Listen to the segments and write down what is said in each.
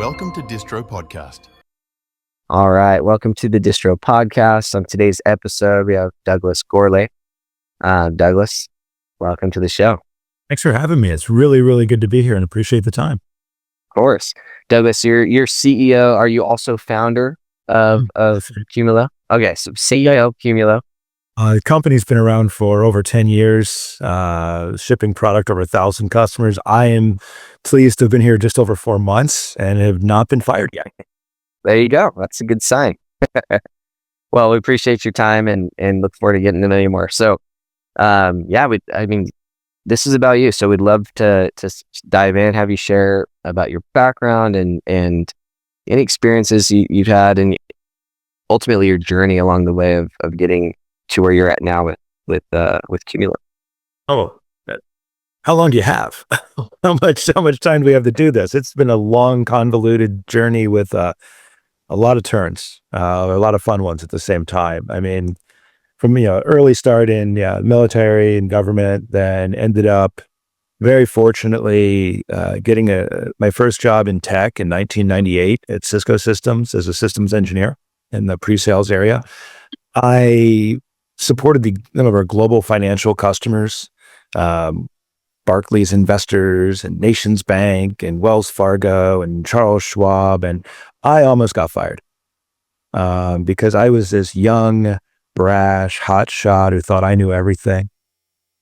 Welcome to Distro Podcast. All right, welcome to the Distro Podcast. On today's episode, we have Douglas Gourlay. Douglas, welcome to the show. Thanks for having me. It's really, really good to be here and appreciate the time. Of course. Douglas, you're CEO. Are you also founder of Cumulo? Okay, so CEO, Cumulo. The company's been around for over 10 years, shipping product over 1,000 customers. I am pleased to have been here just over 4 months and have not been fired yet. There you go. That's a good sign. Well, we appreciate your time and look forward to getting to know you more. So, this is about you. So we'd love to dive in, have you share about your background and any experiences you've had and ultimately your journey along the way of getting to where you're at now with Cumulo. Oh, how long do you have? How much time do we have to do this? It's been a long, convoluted journey with a lot of turns, a lot of fun ones at the same time. I mean, from early start in military and government, then ended up very fortunately getting my first job in tech in 1998 at Cisco Systems as a systems engineer in the pre-sales area. I supported some of our global financial customers, Barclays Investors and Nations Bank and Wells Fargo and Charles Schwab. And I almost got fired because I was this young, brash, hotshot who thought I knew everything.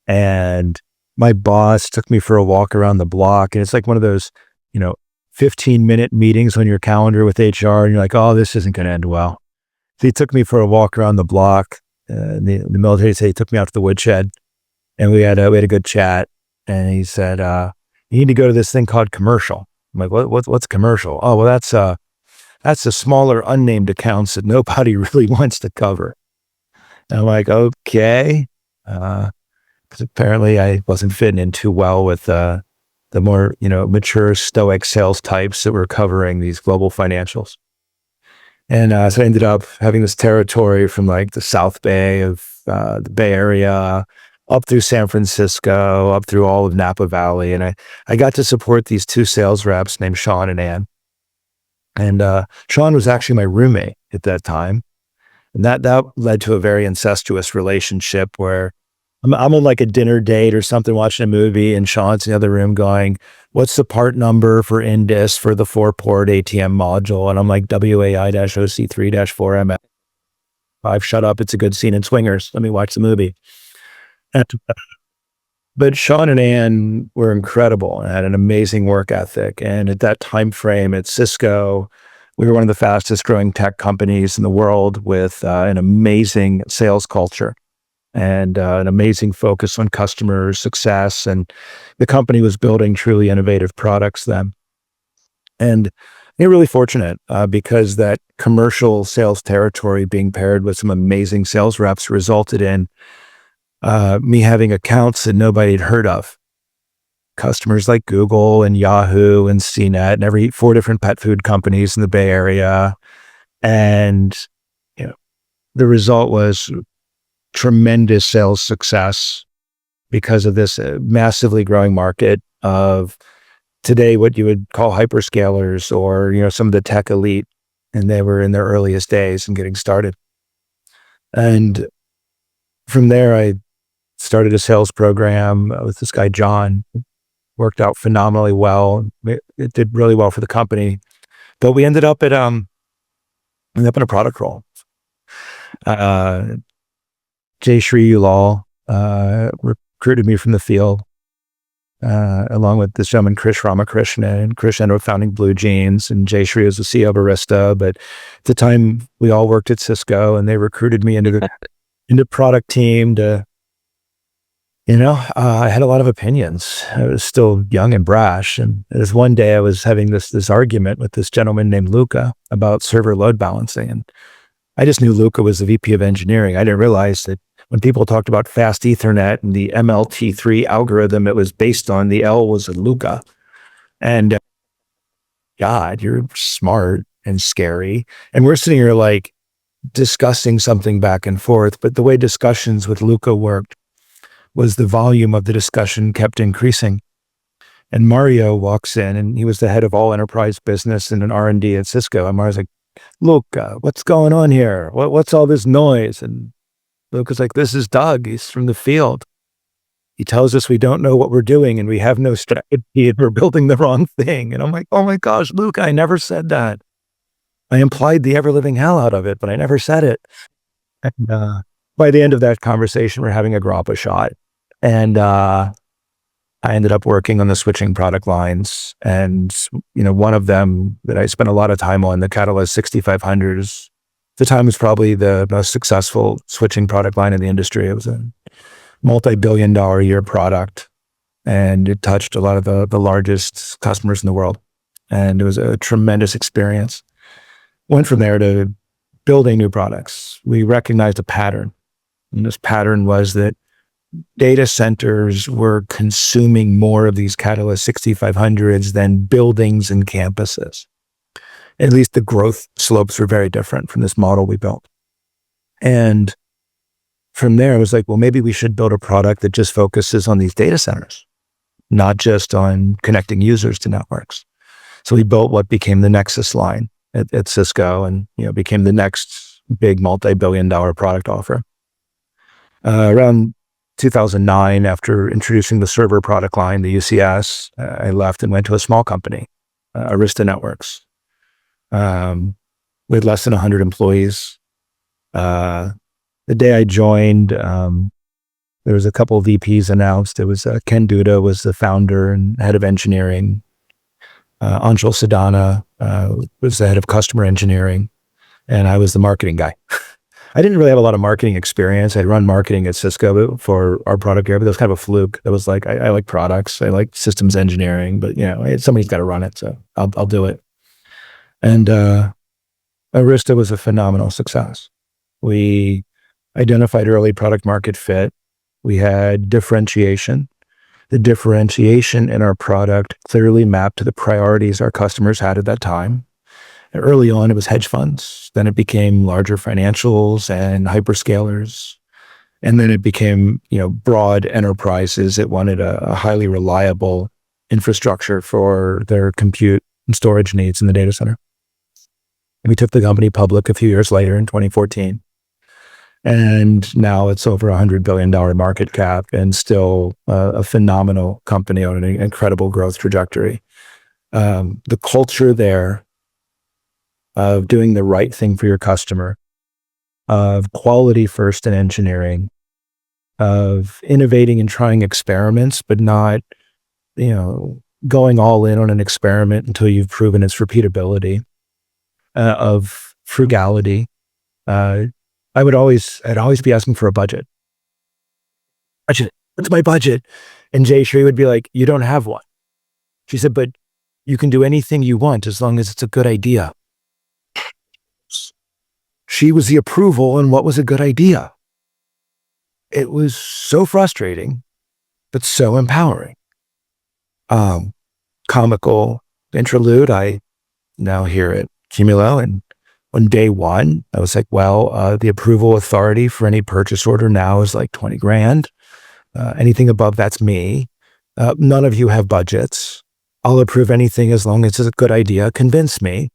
And my boss took me for a walk around the block. And it's like one of those, 15-minute meetings on your calendar with HR. And you're like, oh, this isn't going to end well. So he took me for a walk around the block. The military said he took me out to the woodshed and we had a good chat. And he said, you need to go to this thing called commercial. I'm like, what's commercial? Oh, well, that's the smaller unnamed accounts that nobody really wants to cover. And I'm like, okay. Because apparently I wasn't fitting in too well with the more, mature stoic sales types that were covering these global financials. And so I ended up having this territory from like the South Bay of the Bay Area, up through San Francisco, up through all of Napa Valley. And I got to support these two sales reps named Sean and Ann. And Sean was actually my roommate at that time. And that led to a very incestuous relationship where I'm on like a dinner date or something watching a movie and Sean's in the other room going, what's the part number for Indus for the 4-port ATM module? And I'm like, WAI-OC3-4M. Shut up. It's a good scene in Swingers. Let me watch the movie. But Sean and Ann were incredible and had an amazing work ethic. And at that time frame at Cisco, we were one of the fastest growing tech companies in the world with an amazing sales culture and an amazing focus on customer success. And the company was building truly innovative products then. And they're really fortunate because that commercial sales territory being paired with some amazing sales reps resulted in me having accounts that nobody had heard of. Customers like Google and Yahoo and CNET and every 4 different pet food companies in the Bay Area. And, the result was tremendous sales success because of this massively growing market of today, what you would call hyperscalers or, some of the tech elite. And they were in their earliest days and getting started. And from there, I started a sales program with this guy, John. Worked out phenomenally well. It did really well for the company, but we ended up in a product role. Jay Shri Ulal recruited me from the field, along with this gentleman, Krish Ramakrishnan. And Krish ended up founding Blue Jeans, and Jay Shri was the CEO of Barista. But at the time, we all worked at Cisco, and they recruited me into the product team to. I had a lot of opinions. I was still young and brash. And there's one day I was having this argument with this gentleman named Luca about server load balancing. And I just knew Luca was the VP of engineering. I didn't realize that when people talked about fast Ethernet and the MLT3 algorithm, it was based on the L was in Luca. And God, you're smart and scary. And we're sitting here like discussing something back and forth. But the way discussions with Luca worked was the volume of the discussion kept increasing. And Mario walks in, and he was the head of all enterprise business and an R&D at Cisco. And Mario's like, "Look, what's going on here? What's all this noise?" And Luke is like, "This is Doug. He's from the field. He tells us we don't know what we're doing and we have no strategy and we're building the wrong thing." And I'm like, "Oh my gosh, Luke, I never said that. I implied the ever-living hell out of it, but I never said it." And by the end of that conversation, we're having a grappa shot. And I ended up working on the switching product lines. And, one of them that I spent a lot of time on, the Catalyst 6500, at the time was probably the most successful switching product line in the industry. It was a multi-billion-dollar a year product, and it touched a lot of the largest customers in the world. And it was a tremendous experience. Went from there to building new products. We recognized a pattern. And this pattern was that data centers were consuming more of these Catalyst 6500s than buildings and campuses. At least the growth slopes were very different from this model we built. And from there, I was like, well, maybe we should build a product that just focuses on these data centers, not just on connecting users to networks. So we built what became the Nexus line at Cisco, and became the next big multi-billion-dollar product offer. Around 2009, after introducing the server product line, the UCS, I left and went to a small company, Arista Networks. We had less than 100 employees. The day I joined, there was a couple of VPs announced. It was Ken Duda was the founder and head of engineering. Anshul Sadana was the head of customer engineering, and I was the marketing guy. I didn't really have a lot of marketing experience. I'd run marketing at Cisco for our product area, but that was kind of a fluke. That was like, I like products, I like systems engineering, but somebody's got to run it, so I'll do it. And Arista was a phenomenal success. We identified early product market fit. We had differentiation. The differentiation in our product clearly mapped to the priorities our customers had at that time. Early on, it was hedge funds. Then it became larger financials and hyperscalers. And then it became, broad enterprises that wanted a highly reliable infrastructure for their compute and storage needs in the data center. And we took the company public a few years later in 2014. And now it's over $100 billion market cap and still a phenomenal company on an incredible growth trajectory. The culture there of doing the right thing for your customer, of quality first in engineering, of innovating and trying experiments, but not, going all in on an experiment until you've proven its repeatability, of frugality. I'd always be asking for a budget. What's my budget? And Jayshree would be like, "You don't have one." She said, "But you can do anything you want as long as it's a good idea." She was the approval on what was a good idea. It was so frustrating, but so empowering. Comical interlude, I now here at Cumulo, and on day one, I was like, well, the approval authority for any purchase order now is like 20 grand. Anything above that's me. None of you have budgets. I'll approve anything as long as it's a good idea. Convince me.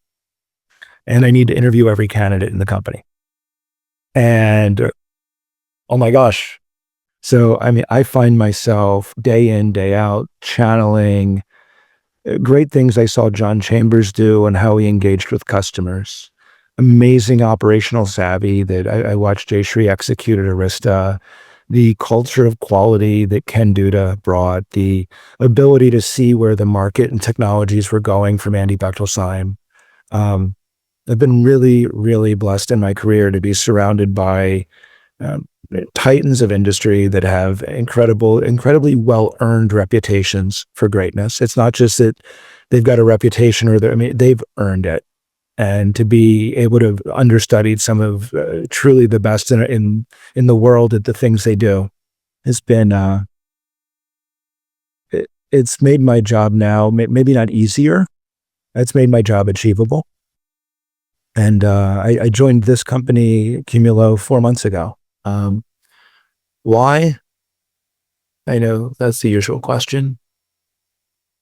And I need to interview every candidate in the company. And oh my gosh. So, I find myself day in, day out channeling great things I saw John Chambers do and how he engaged with customers. Amazing operational savvy that I watched Jayshree execute at Arista. The culture of quality that Ken Duda brought, the ability to see where the market and technologies were going from Andy Bechtolsheim. I've been really, really blessed in my career to be surrounded by titans of industry that have incredibly well-earned reputations for greatness. It's not just that they've got a reputation they've earned it. And to be able to understudy some of truly the best in the world at the things they do has been, it's made my job now, maybe not easier. It's made my job achievable. And I joined this company, Cumulo, 4 months ago. Why? I know that's the usual question.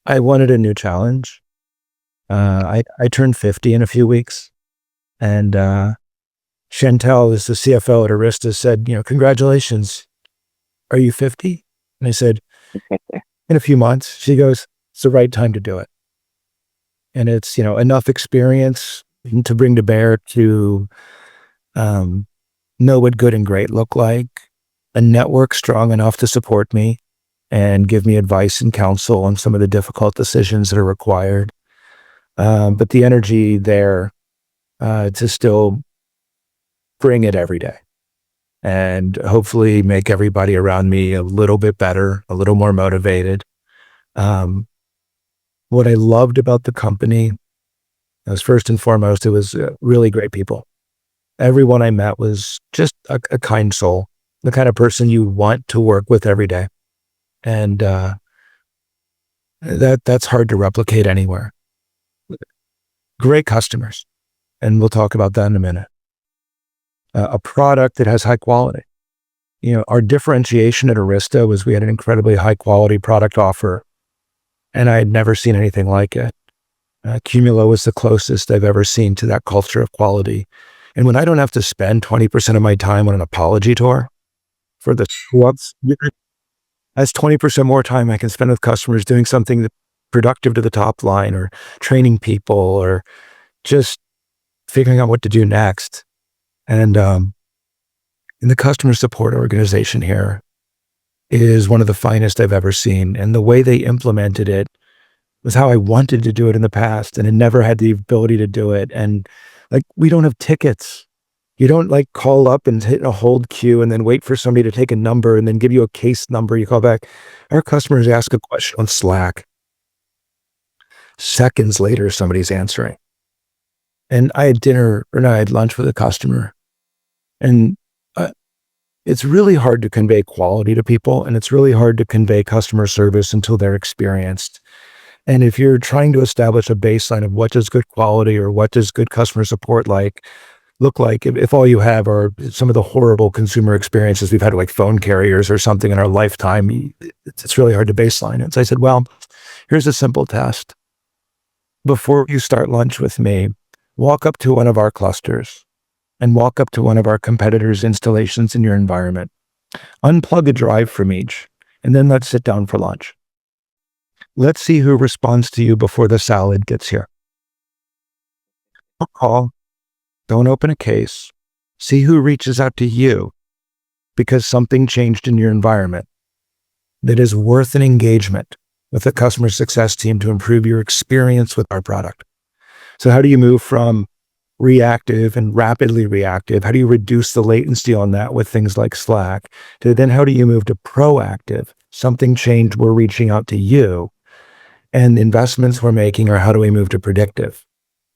I wanted a new challenge. I turned 50 in a few weeks, and Chantel, is the CFO at Arista, said, congratulations. Are you 50? And I said, in a few months. She goes, it's the right time to do it. And it's, enough experience to bring to bear to know what good and great look like, a network strong enough to support me and give me advice and counsel on some of the difficult decisions that are required. But the energy there to still bring it every day and hopefully make everybody around me a little bit better, a little more motivated. What I loved about the company was, first and foremost, it was really great people. Everyone I met was just a kind soul, the kind of person you want to work with every day. And that's hard to replicate anywhere. Great customers. And we'll talk about that in a minute. A product that has high quality. Our differentiation at Arista was we had an incredibly high quality product offer, and I had never seen anything like it. Cumulo was the closest I've ever seen to that culture of quality. And when I don't have to spend 20% of my time on an apology tour for the screw-ups, that's 20% more time I can spend with customers doing something productive to the top line, or training people, or just figuring out what to do next. And in the customer support organization here is one of the finest I've ever seen. And the way they implemented it was how I wanted to do it in the past, and I never had the ability to do it. And we don't have tickets. You don't call up and hit a hold queue and then wait for somebody to take a number and then give you a case number. You call back. Our customers ask a question on Slack. Seconds later, somebody's answering. And I had lunch with a customer, and it's really hard to convey quality to people, and it's really hard to convey customer service until they're experienced. And if you're trying to establish a baseline of what does good quality or what does good customer support look like, if all you have are some of the horrible consumer experiences we've had, like phone carriers or something in our lifetime, it's really hard to baseline it. So I said, well, here's a simple test. Before you start lunch with me, walk up to one of our clusters and walk up to one of our competitors' installations in your environment. Unplug a drive from each, and then let's sit down for lunch. Let's see who responds to you before the salad gets here. Don't call. Don't open a case. See who reaches out to you because something changed in your environment that is worth an engagement with the customer success team to improve your experience with our product. So how do you move from reactive and rapidly reactive? How do you reduce the latency on that with things like Slack? To then how do you move to proactive? Something changed, we're reaching out to you. And investments we're making are how do we move to predictive?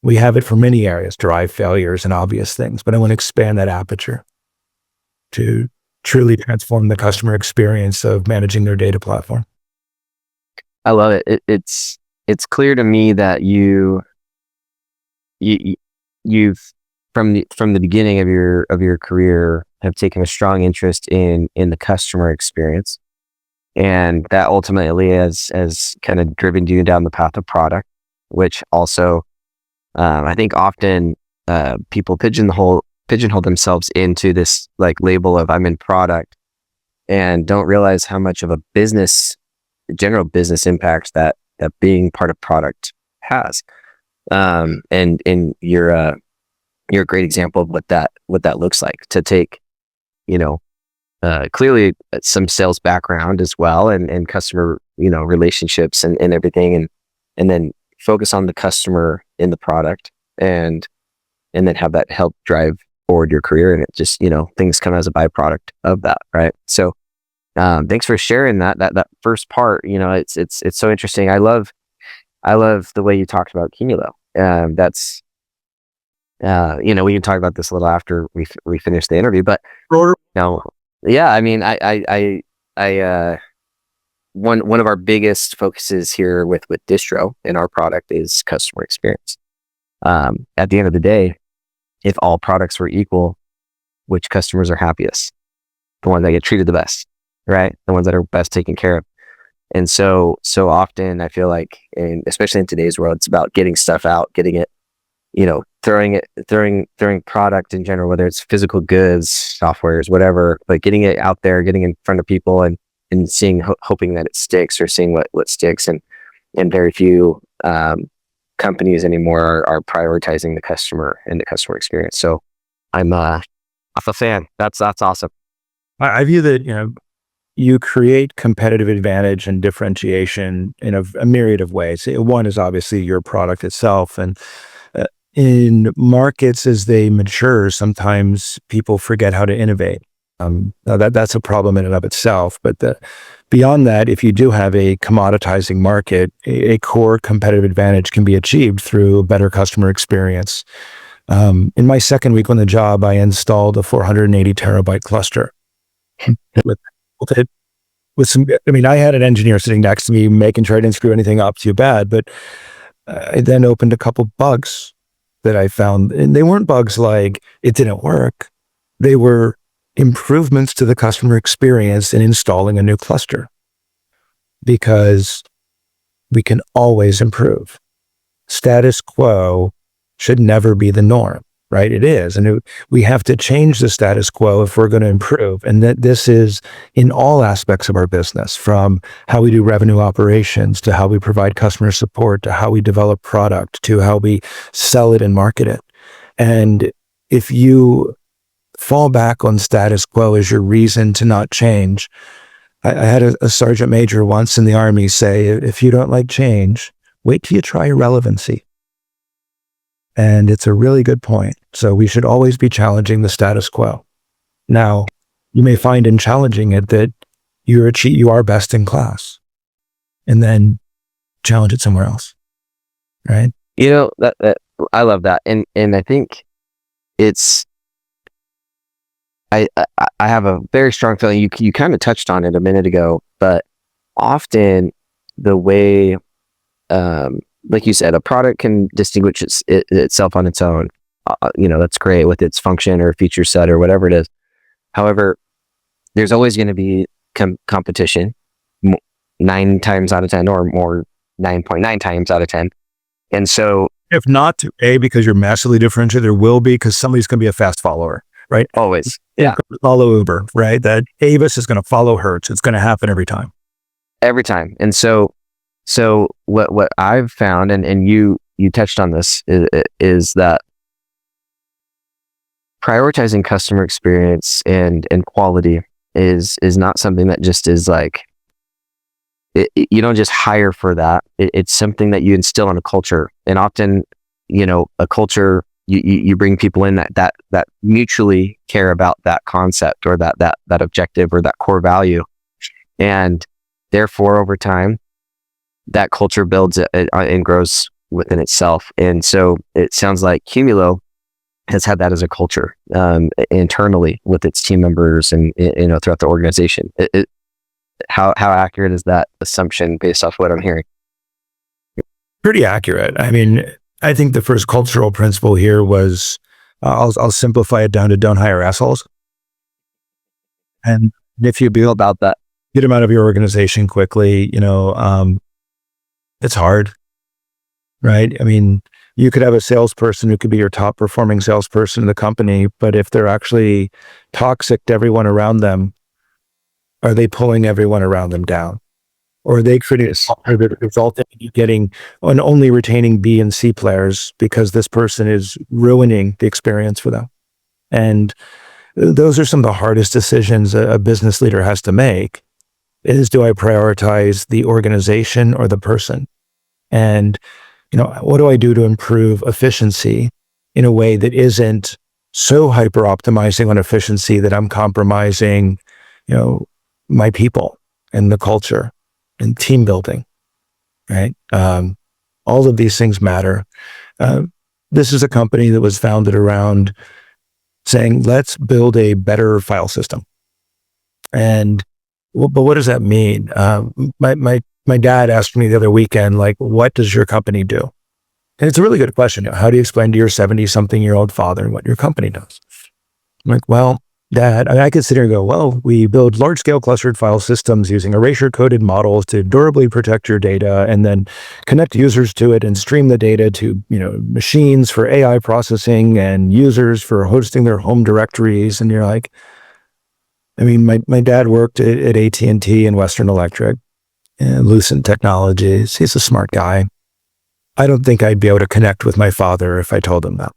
We have it for many areas, drive failures and obvious things, but I want to expand that aperture to truly transform the customer experience of managing their data platform. I love it. It's clear to me that you've from the beginning of your career have taken a strong interest in the customer experience, and that ultimately has kind of driven you down the path of product, which also I think often people pigeonhole themselves into this label of I'm in product, and don't realize how much of a general business impact that being part of product has. And you're a great example of what that looks like, to take, clearly some sales background as well, and customer, relationships and everything, and then focus on the customer in the product, and then have that help drive forward your career. And it just, things come as a byproduct of that. Right. So, thanks for sharing that first part. It's so interesting. I love the way you talked about Cumulo. That's, we can talk about this a little after we finish the interview, but yeah, I mean, I one of our biggest focuses here with Distro in our product is customer experience. At the end of the day, if all products were equal, which customers are happiest? The ones that get treated the best, right? The ones that are best taken care of. And so often I feel like, and especially in today's world, it's about getting stuff out, getting it, throwing product in general, whether it's physical goods, softwares, whatever, but getting it out there, getting in front of people and seeing, hoping that it sticks, or seeing what sticks. And very few companies anymore are prioritizing the customer and the customer experience. So I'm a fan. That's awesome. I view that, you create competitive advantage and differentiation in a myriad of ways. One is obviously your product itself. And in markets as they mature, sometimes people forget how to innovate. That's a problem in and of itself. But beyond that, if you do have a commoditizing market, a core competitive advantage can be achieved through a better customer experience. In my second week on the job, I installed a 480 terabyte cluster. With some, I had an engineer sitting next to me making sure I didn't screw anything up too bad, but I then opened a couple bugs that I found, and they weren't bugs like it didn't work. They were improvements to the customer experience in installing a new cluster, because we can always improve. Status quo should never be the norm, right? It is. And we have to change the status quo if we're going to improve. And that this is in all aspects of our business, from how we do revenue operations, to how we provide customer support, to how we develop product, to how we sell it and market it. And if you fall back on status quo as your reason to not change, I had a sergeant major once in the Army say, if you don't like change, wait till you try irrelevancy. And it's a really good point. So we should always be challenging the status quo. Now, you may find in challenging it that you are best in class, and then challenge it somewhere else, right? That I love that, and I think it's. I have a very strong feeling. You kind of touched on it a minute ago, but often the way, like you said, a product can distinguish itself on its own. That's great with its function or feature set or whatever it is. However, there's always going to be competition, 9 times out of 10, or more, 9.9 times out of 10. And so, if not because you're massively differentiated, there will be, because somebody's going to be a fast follower, right? Always. Yeah. Follow Uber, right? That Avis is going to follow Hertz. It's going to happen every time. Every time. And so what I've found, and you touched on this, is that prioritizing customer experience and quality is not something that just is like, you don't just hire for that. It's something that you instill in a culture. And often, a culture, you bring people in that mutually care about that concept, or that objective, or that core value. And therefore, over time, that culture builds and grows within itself. And so it sounds like Cumulo has had that as a culture internally with its team members and throughout the organization. How accurate is that assumption based off what I'm hearing? Pretty accurate. I think the first cultural principle here was, I'll simplify it down to don't hire assholes. And if you feel about that, get them out of your organization quickly, it's hard, right? You could have a salesperson who could be your top performing salesperson in the company, but if they're actually toxic to everyone around them, are they pulling everyone around them down? Or are they creating a result in you getting and only retaining B and C players because this person is ruining the experience for them? And those are some of the hardest decisions a business leader has to make, is, do I prioritize the organization or the person? And, what do I do to improve efficiency in a way that isn't so hyper optimizing on efficiency that I'm compromising, my people and the culture and team building, right? All of these things matter. This is a company that was founded around saying, let's build a better file system. And, but what does that mean? My dad asked me the other weekend, like, what does your company do? And it's a really good question. How do you explain to your 70-something-year-old father what your company does? I'm like, well, that I could sit here and go, well, we build large-scale clustered file systems using erasure-coded models to durably protect your data, and then connect users to it and stream the data to machines for AI processing and users for hosting their home directories. And you're like, I mean, my dad worked at AT&T and Western Electric and Lucent Technologies. He's a smart guy. I don't think I'd be able to connect with my father if I told him that.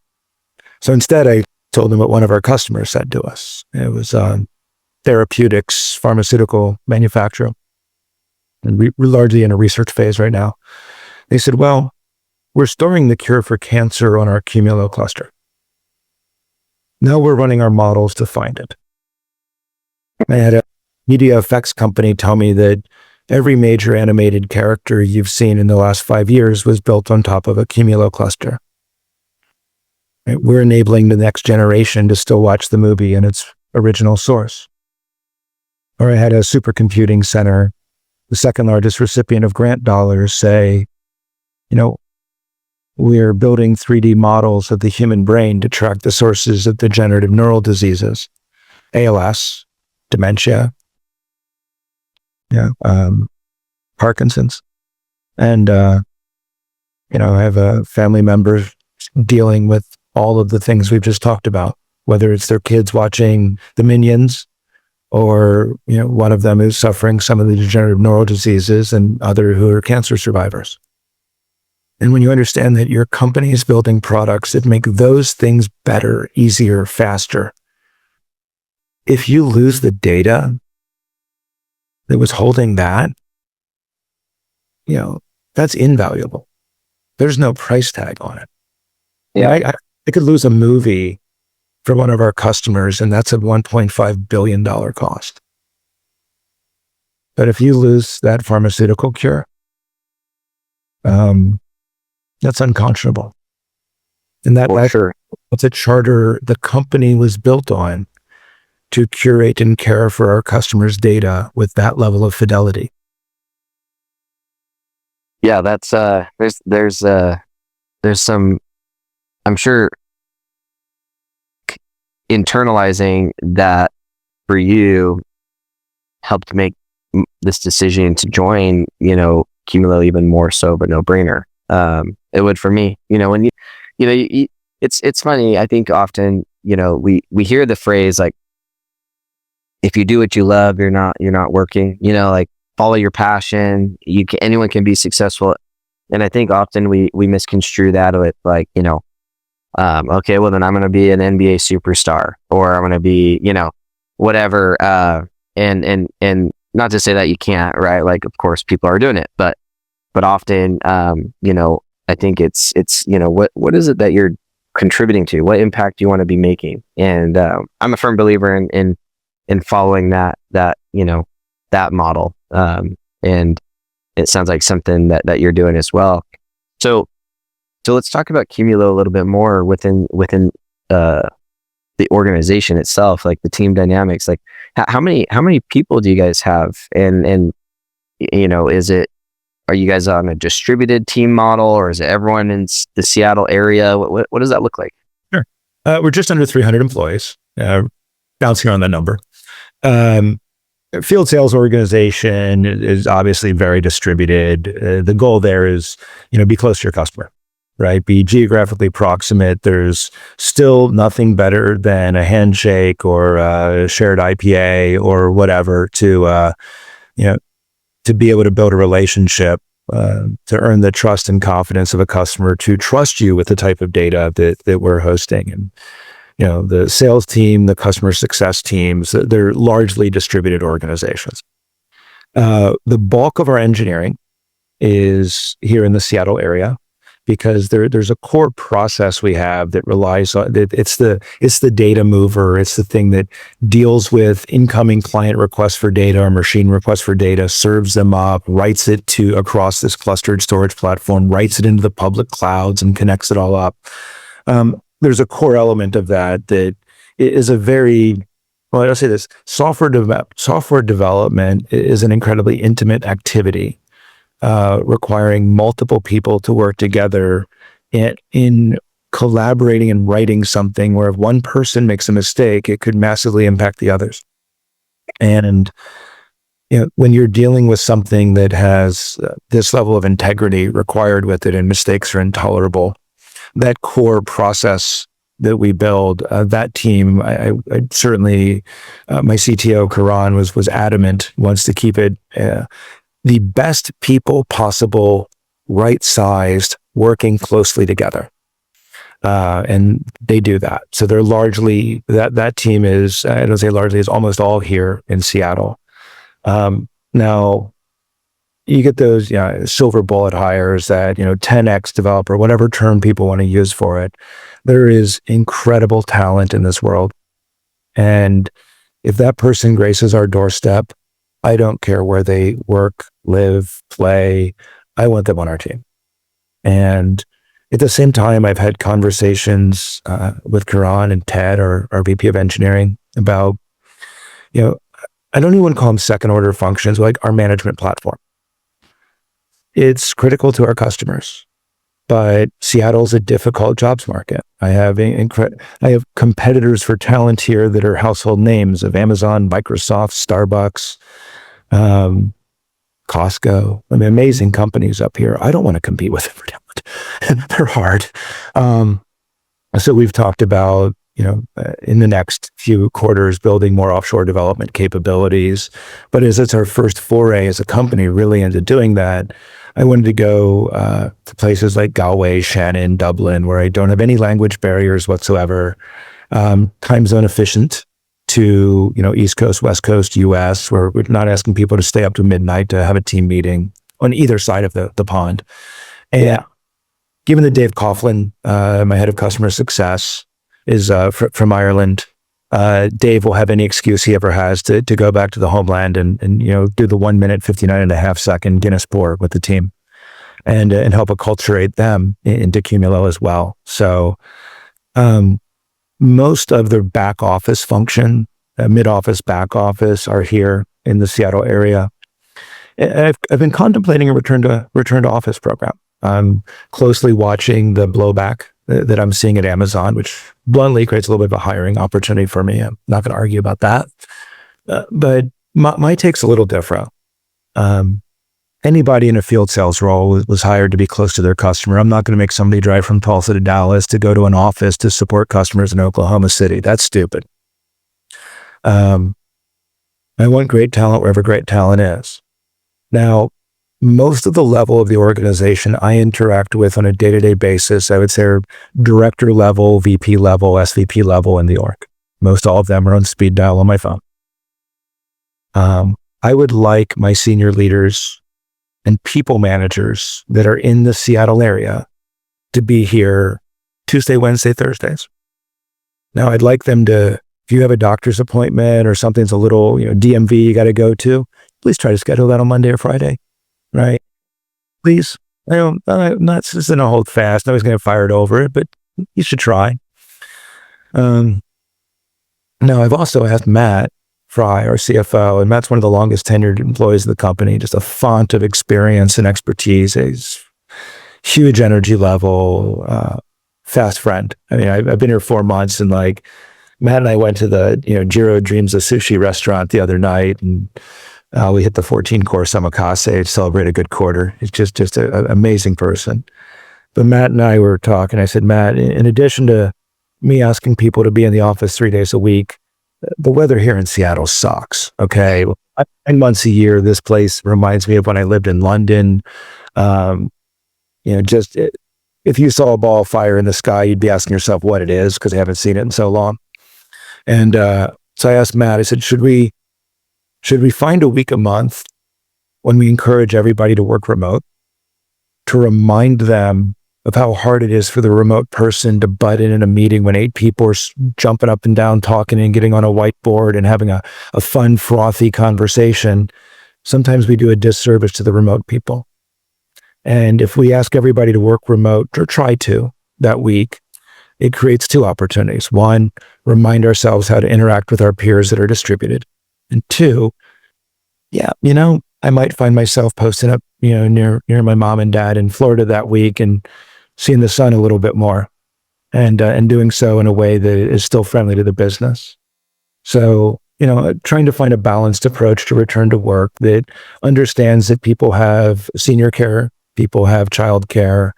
So instead, I told him what one of our customers said to us. It was therapeutics, pharmaceutical manufacturer. And we're largely in a research phase right now. They said, well, we're storing the cure for cancer on our Cumulo cluster. Now we're running our models to find it. I had a media effects company tell me that every major animated character you've seen in the last 5 years was built on top of a Cumulo cluster. Right? We're enabling the next generation to still watch the movie in its original source. Or I had a supercomputing center, the second largest recipient of grant dollars, say, we're building 3D models of the human brain to track the sources of degenerative neural diseases, ALS, dementia, Parkinson's. And, I have a family member dealing with all of the things we've just talked about, whether it's their kids watching the Minions, or, one of them is suffering some of the degenerative neural diseases, and other who are cancer survivors. And when you understand that your company is building products that make those things better, easier, faster, if you lose the data that was holding that, that's invaluable. There's no price tag on it. Yeah, I could lose a movie for one of our customers, and that's a $1.5 billion cost. But if you lose that pharmaceutical cure, that's unconscionable. And that's a charter the company was built on, to curate and care for our customers' data with that level of fidelity. Yeah, that's there's some, I'm sure, internalizing that for you helped make this decision to join, Cumulo even more so, but no brainer. It would for me, when it's funny. I think often, we hear the phrase like, if you do what you love, you're not working, like follow your passion. Anyone can be successful. And I think often we misconstrue that with like, okay, well then I'm going to be an NBA superstar, or I'm going to be, whatever. And not to say that you can't, right? Like, of course people are doing it, but often, I think it's, what is it that you're contributing to? What impact do you want to be making? And, I'm a firm believer in following that model. And it sounds like something that you're doing as well. So let's talk about Cumulo a little bit more within the organization itself, like the team dynamics. Like how many people do you guys have? And are you guys on a distributed team model, or is it everyone in the Seattle area? What does that look like? Sure. We're just under 300 employees, bouncing on that number. Field sales organization is obviously very distributed. The goal there is, be close to your customer, right? Be geographically proximate. There's still nothing better than a handshake or a shared IPA or whatever to be able to build a relationship, to earn the trust and confidence of a customer to trust you with the type of data that we're hosting. And the sales team, the customer success teams, they're largely distributed organizations. The bulk of our engineering is here in the Seattle area, because there's a core process we have that relies on it's the data mover. It's the thing that deals with incoming client requests for data or machine requests for data, serves them up, writes it to across this clustered storage platform, writes it into the public clouds, and connects it all up. There's a core element of that is a very, well, I'll say this, software development is an incredibly intimate activity, requiring multiple people to work together in collaborating and writing something where if one person makes a mistake, it could massively impact the others. And when you're dealing with something that has this level of integrity required with it and mistakes are intolerable, that core process that we build, that team, I certainly, my CTO, Karan, was adamant, wants to keep it the best people possible, right-sized, working closely together. And they do that. So they're largely, that team is, I don't say largely, is almost all here in Seattle. Now, you get those silver bullet hires that 10x developer, whatever term people want to use for it. There is incredible talent in this world, and if that person graces our doorstep, I don't care where they work, live, play, I want them on our team. And at the same time, I've had conversations with Karan and Ted, our VP of engineering, about I don't even want to call them second order functions, like our management platform. It's critical to our customers, but Seattle's a difficult jobs market. I have competitors for talent here that are household names of Amazon, Microsoft, Starbucks, Costco. I mean, amazing companies up here. I don't want to compete with them for talent. They're hard. So we've talked about, in the next few quarters, building more offshore development capabilities. But as it's our first foray as a company really into doing that, I wanted to go to places like Galway, Shannon, Dublin, where I don't have any language barriers whatsoever, time zone efficient to, East Coast, West Coast, US, where we're not asking people to stay up to midnight to have a team meeting on either side of the pond. And given that Dave Coughlin, my head of customer success, is from Ireland, Dave will have any excuse he ever has to go back to the homeland and do the 1 minute, 59.5 second Guinness pour with the team and help acculturate them into Cumulo as well. So most of the back office function, mid office, back office, are here in the Seattle area. I've been contemplating a return to office program. I'm closely watching the blowback that I'm seeing at Amazon, which bluntly creates a little bit of a hiring opportunity for me. I'm not going to argue about that. But my take's a little different. Anybody in a field sales role was hired to be close to their customer. I'm not going to make somebody drive from Tulsa to Dallas to go to an office to support customers in Oklahoma City. That's stupid. I want great talent wherever great talent is. Now, most of the level of the organization I interact with on a day-to-day basis, I would say, are director level, VP level, SVP level in the org. Most all of them are on speed dial on my phone. I would like my senior leaders and people managers that are in the Seattle area to be here Tuesday, Wednesday, Thursdays. Now, I'd like them to, if you have a doctor's appointment or something's a little, DMV you got to go to, please try to schedule that on Monday or Friday. Right? Please. I'm not just going to hold fast. Nobody's going to get fired over it, but you should try. Now, I've also asked Matt Fry, our CFO, and Matt's one of the longest tenured employees of the company, just a font of experience and expertise. He's huge energy level, fast friend. I mean, I've been here 4 months, and Matt and I went to the, Jiro Dreams, a sushi restaurant the other night, and we hit the 14-course omakase to celebrate a good quarter. He's just an amazing person. But Matt and I were talking. I said, Matt, in addition to me asking people to be in the office 3 days a week, the weather here in Seattle sucks. Okay, 9 months a year, this place reminds me of when I lived in London. If you saw a ball of fire in the sky, you'd be asking yourself what it is because I haven't seen it in so long. And so I asked Matt. I said, should we find a week a month when we encourage everybody to work remote, to remind them of how hard it is for the remote person to butt in a meeting when 8 people are jumping up and down, talking and getting on a whiteboard and having a fun, frothy conversation? Sometimes we do a disservice to the remote people. And if we ask everybody to work remote, or try to, that week, it creates 2 opportunities. 1, remind ourselves how to interact with our peers that are distributed. And 2, I might find myself posting up, near my mom and dad in Florida that week and seeing the sun a little bit more. and doing so in a way that is still friendly to the business. So, trying to find a balanced approach to return to work that understands that people have senior care, people have child care.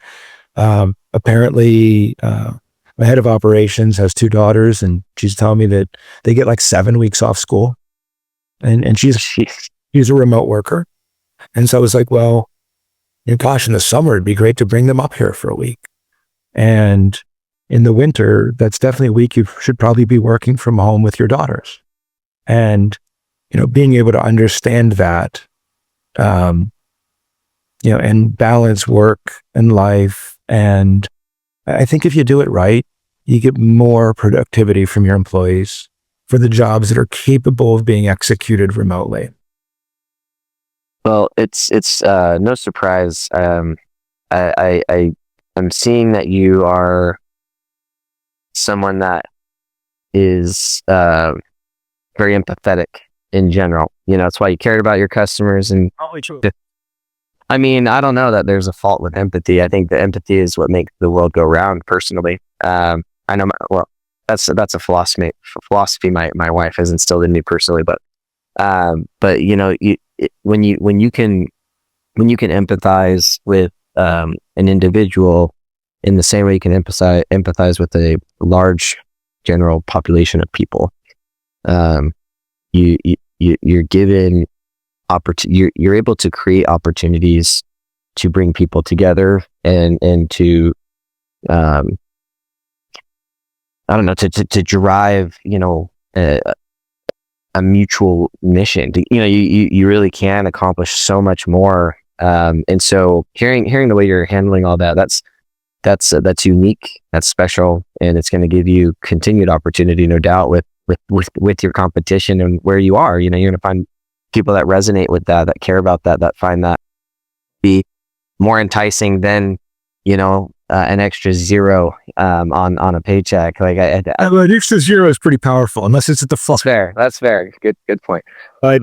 Apparently, my head of operations has 2 daughters, and she's telling me that they get like 7 weeks off school, and she's a remote worker. And so I was like, well, gosh, in the summer, it'd be great to bring them up here for a week. And in the winter, that's definitely a week you should probably be working from home with your daughters. And, being able to understand that, and balance work and life. And I think if you do it right, you get more productivity from your employees for the jobs that are capable of being executed remotely. Well, it's no surprise. I'm seeing that you are someone that is very empathetic in general. That's why you cared about your customers. And Probably true. I mean, I don't know that there's a fault with empathy. I think that empathy is what makes the world go round. Personally, I know. That's a philosophy. My wife has instilled in me personally, but when you can empathize with an individual in the same way you can empathize with a large general population of people, you're given you're able to create opportunities to bring people together and to I don't know, to drive a mutual mission. You really can accomplish so much more. And so hearing the way you're handling all that, that's unique, that's special, and it's going to give you continued opportunity, no doubt, with your competition and where you are. You're going to find people that resonate with that care about that find that be more enticing than an extra zero on a paycheck. Like an extra zero is pretty powerful, unless it's at the front. That's fair. Good point. But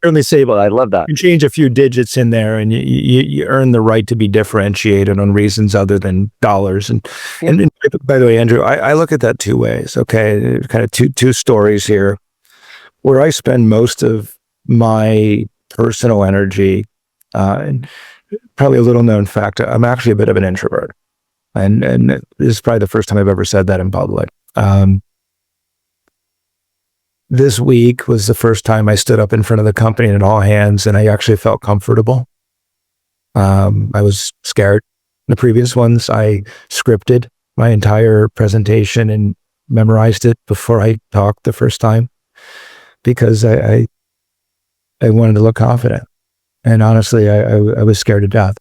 certainly say, well, I love that. You change a few digits in there, and you earn the right to be differentiated on reasons other than dollars. And by the way, Andrew, I look at that 2 ways. Okay, kind of two stories here, where I spend most of my personal energy, and probably a little known fact, I'm actually a bit of an introvert. And this is probably the first time I've ever said that in public. This week was the first time I stood up in front of the company and all hands, and I actually felt comfortable. I was scared. The previous ones, I scripted my entire presentation and memorized it before I talked the first time, because I wanted to look confident. And honestly, I was scared to death.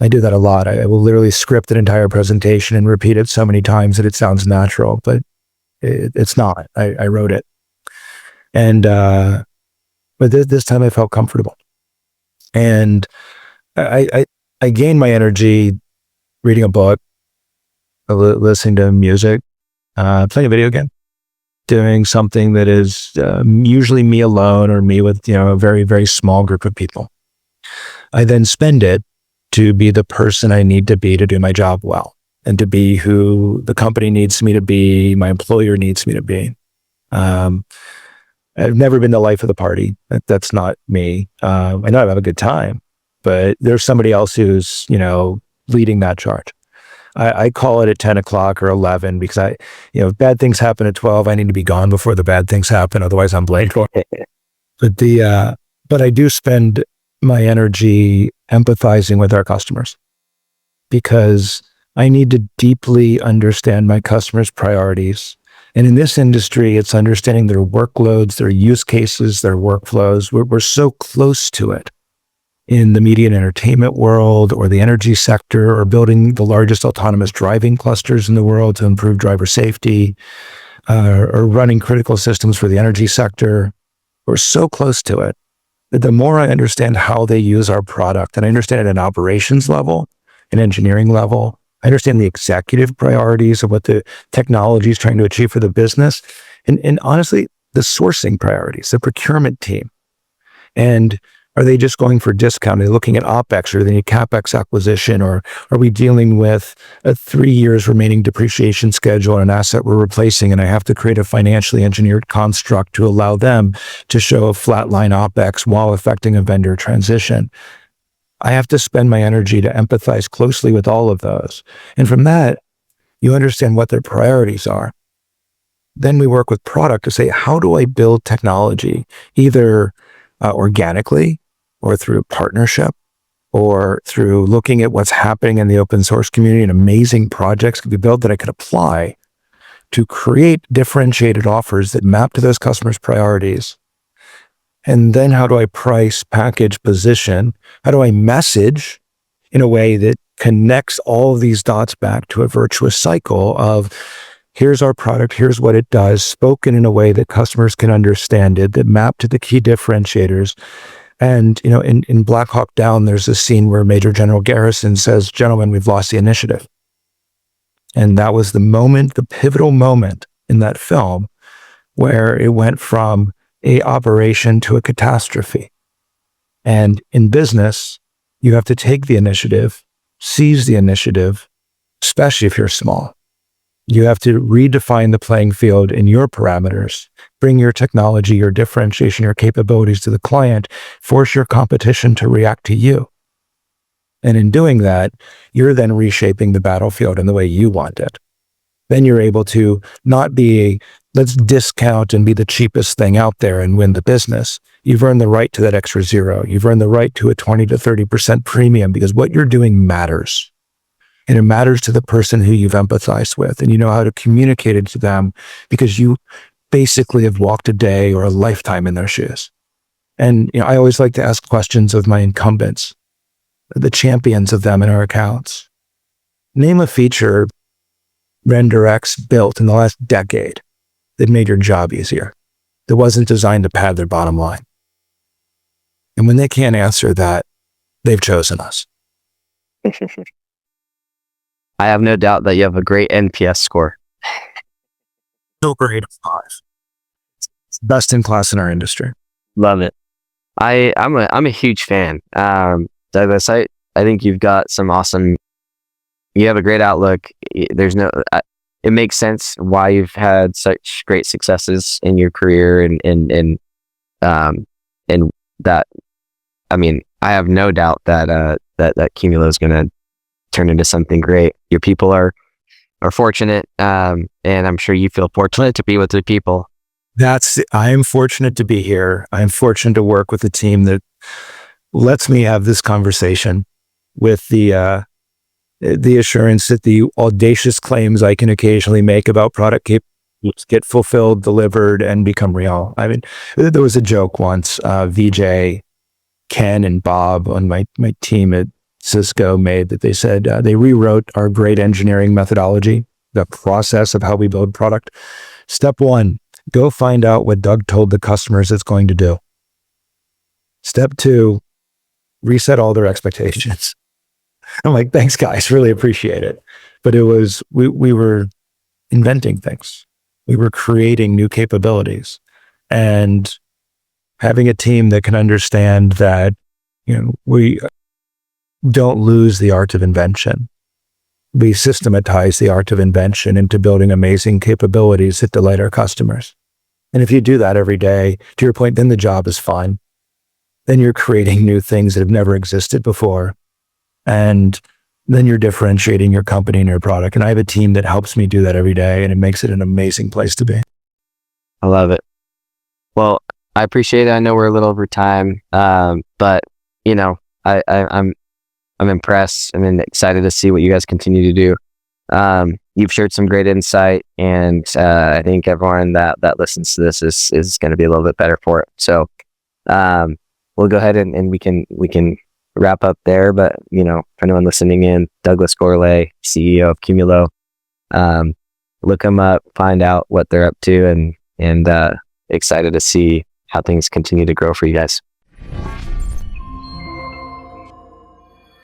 I do that a lot. I will literally script an entire presentation and repeat it so many times that it sounds natural, but it's not. I wrote it. And but this time I felt comfortable. And I gained my energy reading a book, listening to music, playing a video game, doing something that is usually me alone or me with a very, very small group of people. I then spend it to be the person I need to be to do my job well, and to be who the company needs me to be, my employer needs me to be. I've never been the life of the party. That's not me. I know I have a good time, but there's somebody else who's, leading that charge. I call it at 10 o'clock or 11 because if bad things happen at 12, I need to be gone before the bad things happen. Otherwise I'm blamed for it. But I do spend my energy empathizing with our customers, because I need to deeply understand my customers' priorities. And in this industry, it's understanding their workloads, their use cases, their workflows. We're so close to it in the media and entertainment world, or the energy sector, or building the largest autonomous driving clusters in the world to improve driver safety, or running critical systems for the energy sector. We're so close to it. The more I understand how they use our product, and I understand it at an operations level, an engineering level, I understand the executive priorities of what the technology is trying to achieve for the business, and honestly, the sourcing priorities, the procurement team. And Are they just going for discount? Are they looking at OpEx, or do they need CapEx acquisition? Or are we dealing with a 3 years remaining depreciation schedule on an asset we're replacing, and I have to create a financially engineered construct to allow them to show a flatline OpEx while affecting a vendor transition? I have to spend my energy to empathize closely with all of those. And from that, you understand what their priorities are. Then we work with product to say, how do I build technology, either organically or through partnership, or through looking at what's happening in the open source community, and amazing projects could be built that I could apply to create differentiated offers that map to those customers' priorities. And then how do I price, package, position? How do I message in a way that connects all of these dots back to a virtuous cycle of, here's our product, here's what it does, spoken in a way that customers can understand it, that map to the key differentiators. And, in Black Hawk Down, there's a scene where Major General Garrison says, "Gentlemen, we've lost the initiative." And that was the moment, the pivotal moment in that film, where it went from a operation to a catastrophe. And in business, you have to take the initiative, seize the initiative, especially if you're small. You have to redefine the playing field in your parameters, bring your technology, your differentiation, your capabilities to the client, force your competition to react to you. And in doing that, you're then reshaping the battlefield in the way you want it. Then you're able to not be, let's discount and be the cheapest thing out there and win the business. You've earned the right to that extra zero. You've earned the right to a 20 to 30% premium, because what you're doing matters. And it matters to the person who you've empathized with, and you know how to communicate it to them because you basically have walked a day or a lifetime in their shoes. And I always like to ask questions of my incumbents, the champions of them in our accounts. Name a feature RenderX built in the last decade that made your job easier, that wasn't designed to pad their bottom line. And when they can't answer that, they've chosen us. I have no doubt that you have a great NPS score. Over 8 of 5. It's best in class in our industry. Love it. I'm a huge fan. Douglas, I think you've got some awesome. You have a great outlook. There's no. It makes sense why you've had such great successes in your career, and that. I mean, I have no doubt that that Cumulo is going to turn into something great. Your people are fortunate, and I'm sure you feel fortunate to be with the people. I am fortunate to be here. I'm fortunate to work with a team that lets me have this conversation with the assurance that the audacious claims I can occasionally make about product capabilities get fulfilled, delivered, and become real. I mean, there was a joke once, VJ, Ken, and Bob on my team at Cisco made, that they said they rewrote our great engineering methodology, the process of how we build product. Step 1, go find out what Doug told the customers it's going to do. Step 2, reset all their expectations. I'm like, thanks guys, really appreciate it. But it was, we were inventing things. We were creating new capabilities, and having a team that can understand that, we don't lose the art of invention. We systematize the art of invention into building amazing capabilities that delight our customers. And if you do that every day, to your point, then the job is fun. Then you're creating new things that have never existed before. And then you're differentiating your company and your product. And I have a team that helps me do that every day, and it makes it an amazing place to be. I love it. Well, I appreciate it. I know we're a little over time, but I'm impressed. I'm excited to see what you guys continue to do. You've shared some great insight, and I think everyone that listens to this is going to be a little bit better for it. So we'll go ahead and we can wrap up there. But for anyone listening in, Douglas Gourlay, CEO of Cumulo, look them up, find out what they're up to, and excited to see how things continue to grow for you guys.